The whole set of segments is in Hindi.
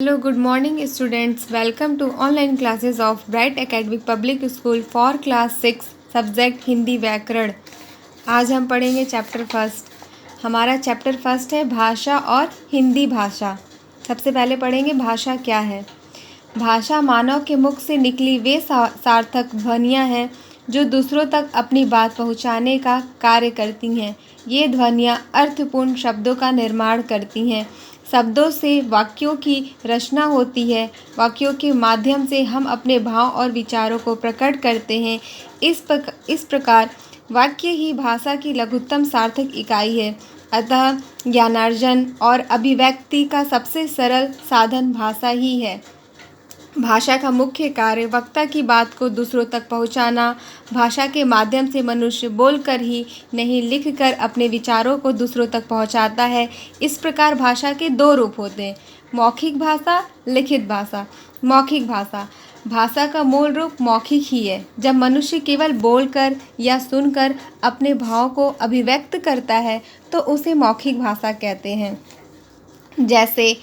Hello, good morning students. Welcome to online classes of Bright Academic Public School for class 6 subject Hindi व्याकरण। आज हम पढ़ेंगे चैप्टर फर्स्ट। हमारा चैप्टर फर्स्ट है भाषा और हिंदी भाषा। सबसे पहले पढ़ेंगे भाषा क्या है। भाषा मानव के मुख से निकली वे सार्थक ध्वनियाँ हैं जो दूसरों तक अपनी बात पहुँचाने का कार्य करती हैं। ये ध्वनियाँ अर्थपूर्ण शब्दों का निर्माण करती हैं। शब्दों से वाक्यों की रचना होती है। वाक्यों के माध्यम से हम अपने भाव और विचारों को प्रकट करते हैं। इस प्रकार वाक्य ही भाषा की लघुत्तम सार्थक इकाई है। अतः ज्ञानार्जन और अभिव्यक्ति का सबसे सरल साधन भाषा ही है। भाषा का मुख्य कार्य वक्ता की बात को दूसरों तक पहुंचाना। भाषा के माध्यम से मनुष्य बोलकर ही नहीं, लिखकर अपने विचारों को दूसरों तक पहुंचाता है। इस प्रकार भाषा के दो रूप होते हैं, मौखिक भाषा, लिखित भाषा। मौखिक भाषा का मूल रूप मौखिक ही है। जब मनुष्य केवल बोलकर या सुनकर अपने भाव को अभिव्यक्त करता है तो उसे मौखिक भाषा कहते हैं। जैसे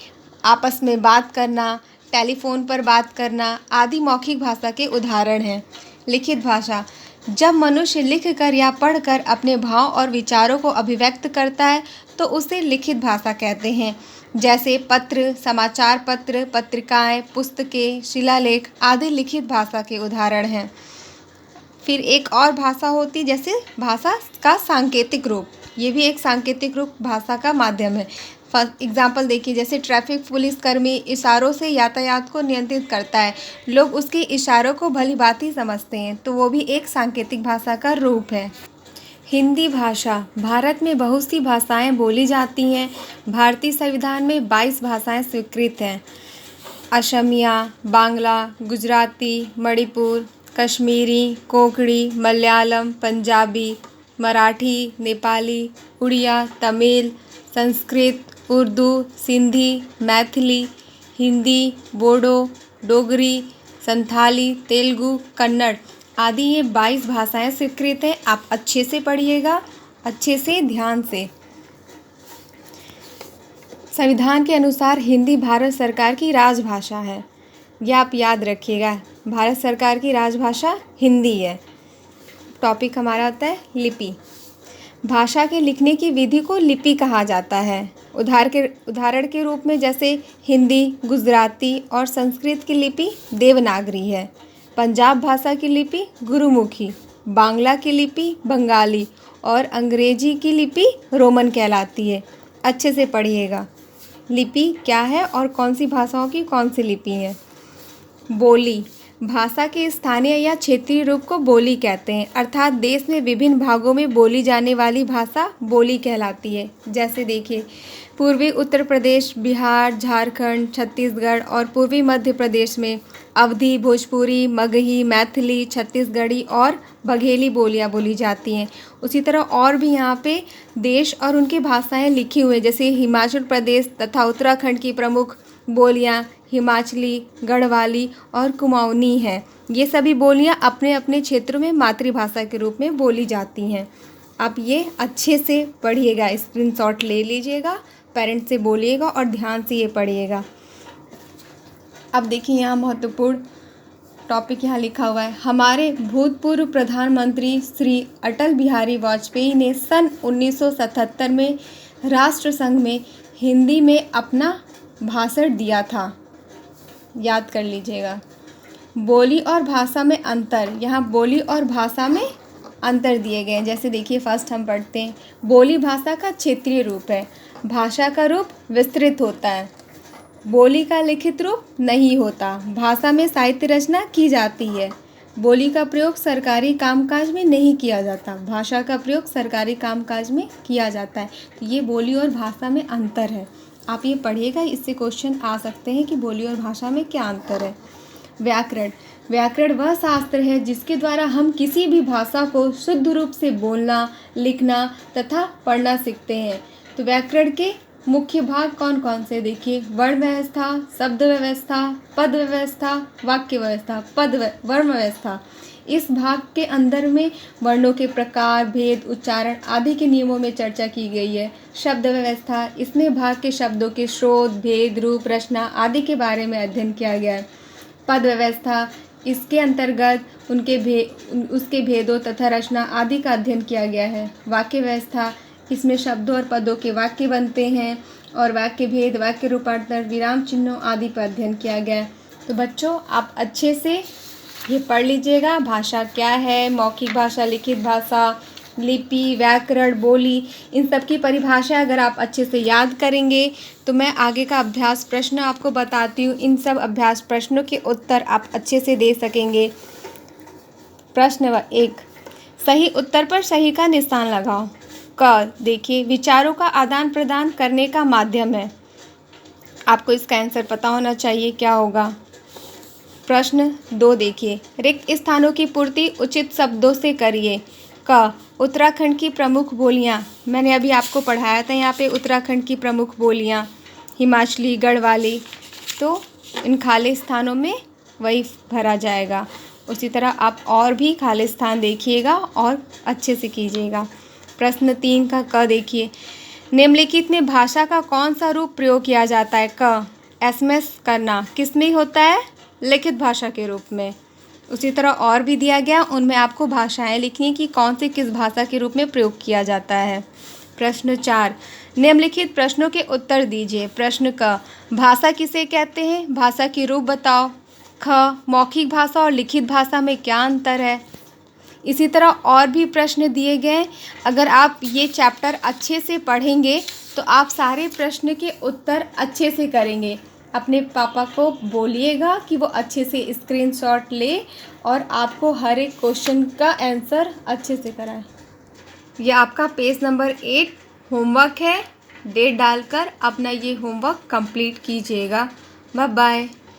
आपस में बात करना, टेलीफोन पर बात करना आदि मौखिक भाषा के उदाहरण हैं। लिखित भाषा, जब मनुष्य लिखकर या पढ़कर अपने भाव और विचारों को अभिव्यक्त करता है तो उसे लिखित भाषा कहते हैं। जैसे पत्र, समाचार पत्र, पत्रिकाएं, पुस्तकें, शिलालेख आदि लिखित भाषा के उदाहरण हैं। फिर एक और भाषा होती जैसे भाषा का सांकेतिक रूप। ये भी एक सांकेतिक रूप भाषा का माध्यम है। एग्जाम्पल देखिए, जैसे ट्रैफिक पुलिस कर्मी इशारों से यातायात को नियंत्रित करता है। लोग उसके इशारों को भली भांति समझते हैं, तो वो भी एक सांकेतिक भाषा का रूप है। हिंदी भाषा, भारत में बहुत सी भाषाएं बोली जाती हैं। भारतीय संविधान में 22 भाषाएं स्वीकृत हैं। असमिया, बांग्ला, गुजराती, मणिपुर, कश्मीरी, कोंकणी, मलयालम, पंजाबी, मराठी, नेपाली, उड़िया, तमिल, संस्कृत, उर्दू, सिंधी, मैथिली, हिंदी, बोडो, डोगरी, संथाली, तेलुगु, कन्नड़ आदि ये 22 भाषाएं स्वीकृत हैं। आप अच्छे से पढ़िएगा, अच्छे से ध्यान से। संविधान के अनुसार हिंदी भारत सरकार की राजभाषा है। यह आप याद रखिएगा, भारत सरकार की राजभाषा हिंदी है। टॉपिक हमारा होता है लिपि। भाषा के लिखने की विधि को लिपि कहा जाता है। उदाहरण के रूप में जैसे हिंदी, गुजराती और संस्कृत की लिपि देवनागरी है। पंजाब भाषा की लिपि गुरुमुखी, बांग्ला की लिपि बंगाली और अंग्रेजी की लिपि रोमन कहलाती है। अच्छे से पढ़िएगा लिपि क्या है और कौन सी भाषाओं की कौन सी लिपि है। बोली, भाषा के स्थानीय या क्षेत्रीय रूप को बोली कहते हैं, अर्थात देश में विभिन्न भागों में बोली जाने वाली भाषा बोली कहलाती है। जैसे देखिए, पूर्वी उत्तर प्रदेश, बिहार, झारखंड, छत्तीसगढ़ और पूर्वी मध्य प्रदेश में अवधी, भोजपुरी, मगही, मैथिली, छत्तीसगढ़ी और बघेली बोलियां बोली जाती हैं। उसी तरह और भी यहाँ पे देश और उनकी भाषाएं लिखी हुई हैं। जैसे हिमाचल प्रदेश तथा उत्तराखंड की प्रमुख बोलियां हिमाचली, गढ़वाली और कुमाऊनी हैं। ये सभी बोलियां अपने अपने क्षेत्रों में मातृभाषा के रूप में बोली जाती हैं। आप ये अच्छे से पढ़िएगा, स्क्रीनशॉट ले लीजिएगा, पेरेंट्स से बोलिएगा और ध्यान से ये पढ़िएगा। अब देखिए, यहाँ महत्वपूर्ण टॉपिक यहाँ लिखा हुआ है। हमारे भूतपूर्व प्रधानमंत्री श्री अटल बिहारी वाजपेयी ने सन 1977 में राष्ट्रसंघ में हिंदी में अपना भाषण दिया था। याद कर लीजिएगा। बोली और भाषा में अंतर, यहाँ बोली और भाषा में अंतर दिए गए हैं। जैसे देखिए, फर्स्ट हम पढ़ते हैं। बोली भाषा का क्षेत्रीय रूप है। भाषा का रूप विस्तृत होता है। बोली का लिखित रूप नहीं होता। भाषा में साहित्य रचना की जाती है। बोली का प्रयोग सरकारी कामकाज में नहीं किया जाता। भाषा का प्रयोग सरकारी कामकाज में किया जाता है। तो ये बोली और भाषा में अंतर है। आप ये पढ़िएगा, इससे क्वेश्चन आ सकते हैं कि बोली और भाषा में क्या अंतर है। व्याकरण वह शास्त्र है जिसके द्वारा हम किसी भी भाषा को शुद्ध रूप से बोलना, लिखना तथा पढ़ना सीखते हैं। तो व्याकरण के मुख्य भाग कौन कौन से देखिए, वर्ण व्यवस्था, शब्द व्यवस्था, पद व्यवस्था, वाक्य व्यवस्था, वर्ण व्यवस्था। इस भाग के अंदर में वर्णों के प्रकार, भेद, उच्चारण आदि के नियमों में चर्चा की गई है। शब्द व्यवस्था, इसमें भाग के शब्दों के स्रोत, भेद, रूप, रचना आदि के बारे में अध्ययन किया गया है। पद व्यवस्था, इसके अंतर्गत उसके भेदों तथा रचना आदि का अध्ययन किया गया है। वाक्य व्यवस्था, इसमें शब्दों और पदों के वाक्य बनते हैं और वाक्य भेद, वाक्य रूपांतर, विराम चिन्हों आदि पर अध्ययन किया गया है। तो बच्चों, आप अच्छे से ये पढ़ लीजिएगा। भाषा क्या है, मौखिक भाषा, लिखित भाषा, लिपि, व्याकरण, बोली, इन सब की परिभाषा अगर आप अच्छे से याद करेंगे तो मैं आगे का अभ्यास प्रश्न आपको बताती हूँ। इन सब अभ्यास प्रश्नों के उत्तर आप अच्छे से दे सकेंगे। प्रश्न 1, सही उत्तर पर सही का निशान लगाओ। क, देखिए, विचारों का आदान प्रदान करने का माध्यम है। आपको इसका आंसर पता होना चाहिए क्या होगा। प्रश्न 2, देखिए, रिक्त स्थानों की पूर्ति उचित शब्दों से करिए। क, उत्तराखंड की प्रमुख बोलियां, मैंने अभी आपको पढ़ाया था यहाँ पे उत्तराखंड की प्रमुख बोलियां, हिमाचली, गढ़वाली, तो इन खाली स्थानों में वही भरा जाएगा। उसी तरह आप और भी खाली स्थान देखिएगा और अच्छे से कीजिएगा। प्रश्न 3 का क, देखिए, निम्नलिखित में भाषा का कौन सा रूप प्रयोग किया जाता है। क, SMS करना किस में होता है, लिखित भाषा के रूप में। उसी तरह और भी दिया गया, उनमें आपको भाषाएं लिखनी कि कौन से किस भाषा के रूप में प्रयोग किया जाता है। प्रश्न 4, निम्नलिखित प्रश्नों के उत्तर दीजिए। प्रश्न क, भाषा किसे कहते हैं, भाषा के रूप बताओ। ख, मौखिक भाषा और लिखित भाषा में क्या अंतर है। इसी तरह और भी प्रश्न दिए गए। अगर आप ये चैप्टर अच्छे से पढ़ेंगे तो आप सारे प्रश्न के उत्तर अच्छे से करेंगे। अपने पापा को बोलिएगा कि वो अच्छे से स्क्रीनशॉट ले और आपको हर एक क्वेश्चन का आंसर अच्छे से कराए। ये आपका पेज नंबर 8 होमवर्क है। डेट डालकर अपना ये होमवर्क कंप्लीट कीजिएगा। Bye bye.